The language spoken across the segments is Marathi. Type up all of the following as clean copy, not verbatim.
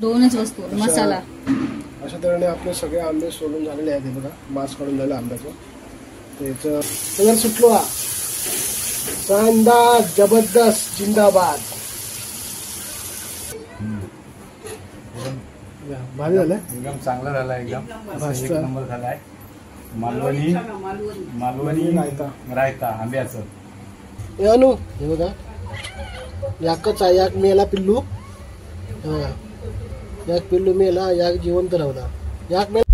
दोनच वस्तू मसाला अशा तऱ्हेने आपले सगळे आंबे सोलून झालेले आहेत. हे बघा मास काढून झालं आंब्याचं. त्याचं कलर सुटलो हा शानदार जबरदस्त जिंदाबाद. भारी झालं एकदम चांगला झाला एकदम एक नंबर झालाय. मालवणी रायता आंब्याचं. हे अनु हे बघा याकच आहे. याक मेला पिल्लू याक पिल्लू मेला याक जिवंत राहला. याक मेला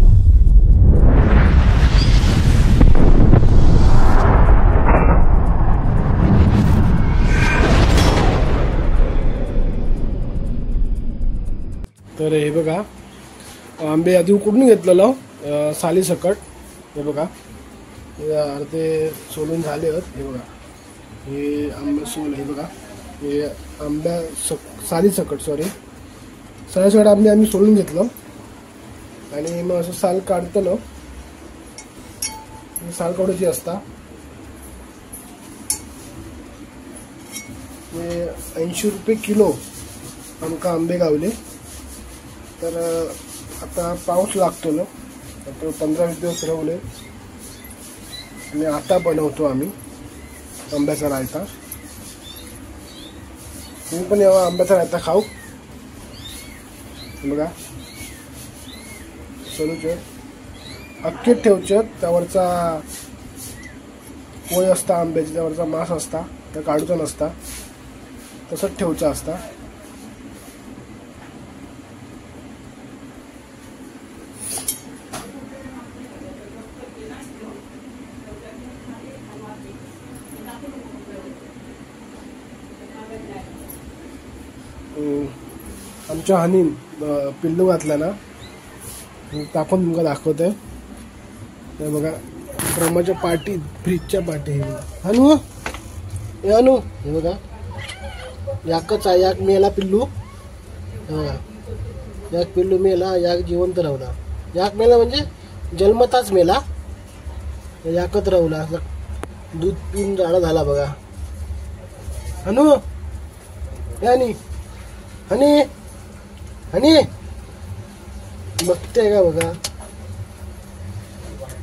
तर हे बघा आंबे आधी उकडून घेतलेलं साली सकट. हे बघा ते सोलून झाले आहेत. हे बघा हे आंबे सोल. हे बघा हे आंब्या साली सकट साली सकट आंबे आम्ही सोलून घेतलं आणि मग असं साल काढतलं. साल काढायची असता. हे 80 रुपये किलो आमका आंबे गावले. तर आता पाऊस लागतो ना तर 15-20 दिवस राहले आणि आता बनवतो आम्ही आंब्याचा रायता. तुम्ही पण यावा आंब्याचा रायता खाऊ. बघा सोलूचे अख्खे ठेवचे त्यावरचा पोय असता आंब्याची त्यावरचा मास असता त्या काढूचा नसता तसंच ठेवचा असता. आमच्या हानीन पिल्लू घातला ना तापण तुमका दाखवतोय. हे बघा ड्रमाच्या पाठी फ्रीजच्या पाठी. हनु हे अनु हे बघा याकच आहे. याक मेला पिल्लू याक पिल्लू मेला याक जिवंत राहला. याक मेला म्हणजे जन्मताच मेला याकच राहला. दूध पिऊन जाडा झाला बघा. हनु हे हनी हनी हनी बघते का बघा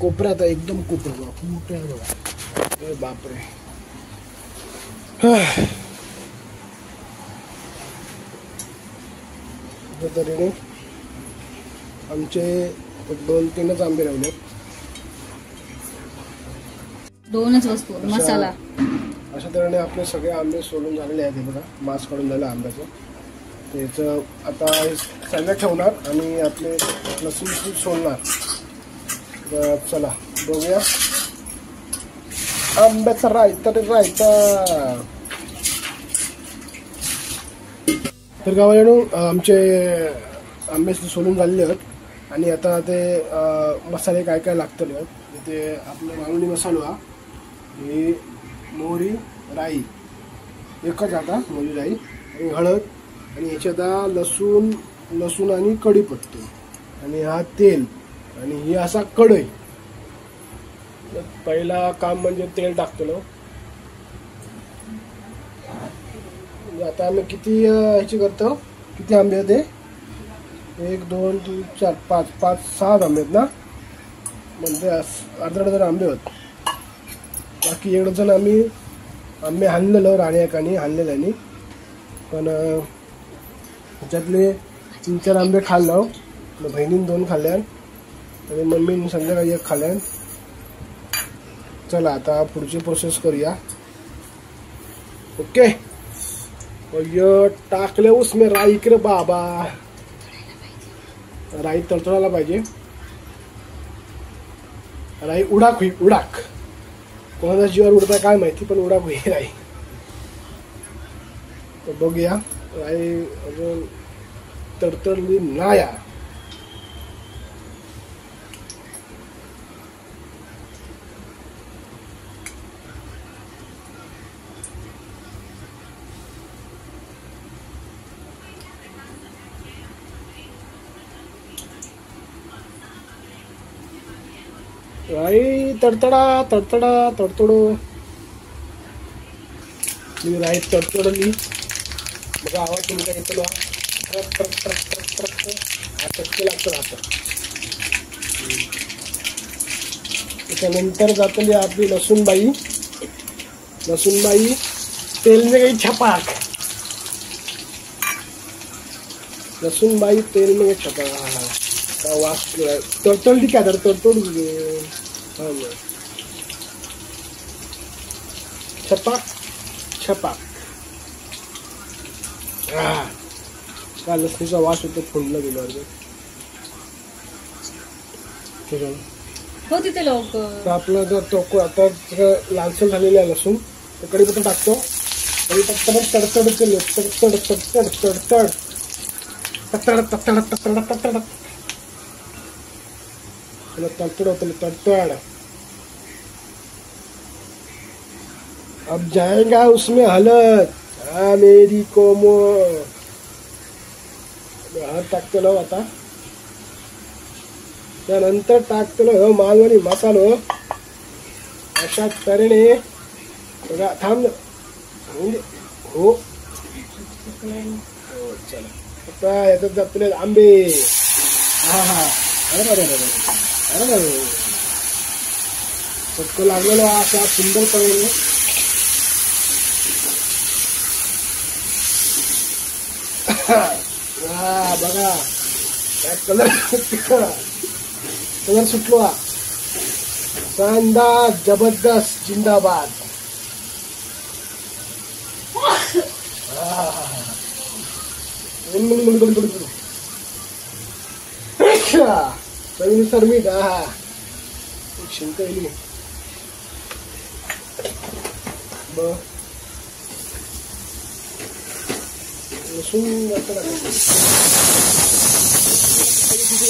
कोपऱ्यात एकदम कोपऱ्यात मोठे आहे बघा. बापरे तरी आमचे 2-3च आंबे राहिले. दोनच वस्तू मसाला अशा तऱ्हेने आपले सगळे आंबे सोलून झालेले आहेत. हे बघा मास काढून झालं आंब्याचं. त्याचं आता सगळं ठेवणार आणि आपले लसूण सोलणार. तर चला बघूया आंब्याचा रायता तर गावाला आमचे आंबे सोलून झालेले आहेत आणि आता ते मसाले काय काय लागतले आहेत ते आपलं मालवणी मसाला ही मोहरी राई एकच आता मोहरी राई आणि हळद आणि याच्यात लसूण आणि कढीपत्ता आणि हा तेल आणि ही असा कढई. पहिला काम म्हणजे तेल टाकतो. आता आम्ही किती ह्याची करतो किती आंबे आहेत 1 2 3 4 5 6 आंबे आहेत ना म्हणजे अर्धा आंबे होत. बाकी एक जण आम्ही आंबे हाणलेलो राणीकानी हाणलेल्यानी पण त्याच्यातले 3-4 आंबे खाल्लो. बहिणीने 2 खाल्ल्यान आणि मम्मीने संध्याकाळी 1 खाल्ल्यान. चला आता पुढची प्रोसेस करूया. ओके टाकले उसमें राई के बाबा. राई तडतडायला पाहिजे. राई उडाक होई उडाक कोणाच्या जीवावर उडता काय माहिती पण उडाक होई राई. तर बघूया राई अजून तडतडली नाही. राई तडतडो मी राई तडतडली बघा आवाज तुमच्या येतो. चटके लागतो आता. त्याच्यानंतर जातली आपली लसूणबाई. तेल में गई छपाक. लसूणबाई तेल में गई छपाक. वास तडतडली काय तर तडतड छपाक. काय लसणीचा वास होतो फोडला गेल्यावर. हो तिथे लवकर. तर आपलं जर तो आता लालसर झालेला आहे लसूण, तर कढीपत्ता टाकतो. कढीपत्ता पण तडतड केलं. तडतड. अब जाएगा उसमें हलद. हाँ मेरी कोमल. हळद टाकतो आता. त्यानंतर टाकतो मालवणी मसालो. अशा तऱ्हेने बघा. थांब हो चला. आता याच्यात जातले आंबे. हा अरे चटक लागलेला असा सुंदर तऱ्हेने. बघा कलर सुटलो. शानदार जबरदस्त जिंदाबाद. चवीनुसार मीठ. शिंक येईल लसूण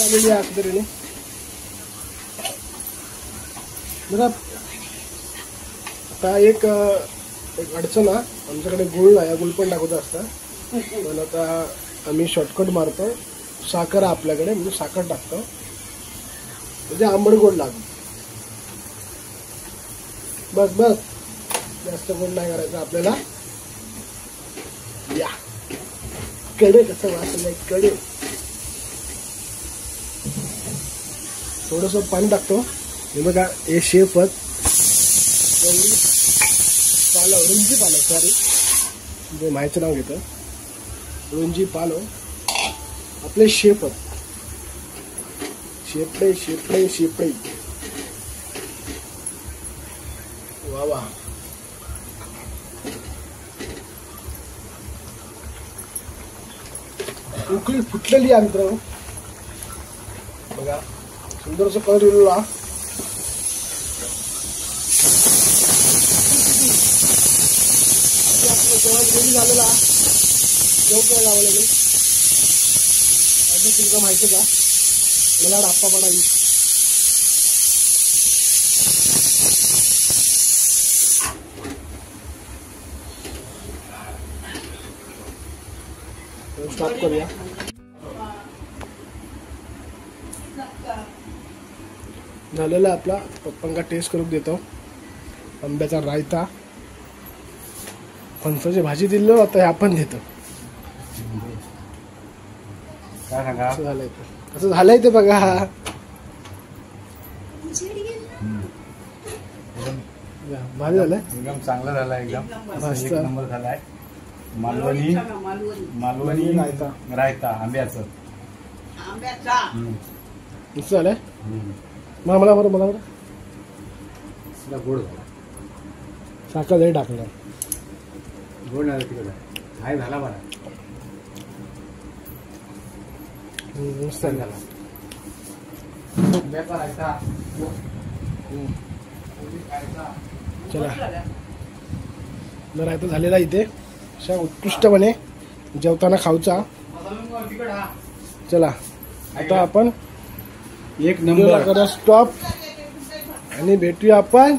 आलेली आहे तऱ्हेने. बघा आता एक अडचण आहे आमच्याकडे. गुळ नाही. गुळ पण टाकत असतात, पण आता आम्ही शॉर्टकट मारतो. साखर आहे आपल्याकडे, म्हणजे साखर टाकतो म्हणजे आंबट गोड लागतो. बस जास्त गोड नाही करायचं आपल्याला. या कडे कसं वाचलंय कडे. थोडंसं पाणी टाकतो. हे बघा हे शेपत रुंजी पालो. सॉरी म्हणजे माहिती नाव घेतं. रुंजी पालो आपले शेपत. शेपडे. वा उकळी फुटलेली आहे मित्र. बघा सुंदरसं कलर येऊला. जेवण रेडी झालेला. जेवण काय लावलेले तुमका माहिती का. मला राप्पा पडावी. स्टार्ट करूया. झालेला आपला पप्पांका टेस्ट करून देतो. आंब्याचा रायता, फणसाची भाजी दिलं. आता हे आपण देतो. काय सांगा कसं झालंय ते बघा. भारी झालंय. एकदम चांगलं झालं. एकदम एक नंबर झालाय. मालवणी रायता आंब्याचं. कसं झालंय. मला बरं गोड झाला. साखर जरी टाकलं गोड झालं. तिकडे काय झाला बरं. मस्त झाला. चला रायता झालेला इथे अशा उत्कृष्टपणे जेवताना खाऊचा. चला आता आपण एक नंबर करा स्टॉप आणि भेटूया आपण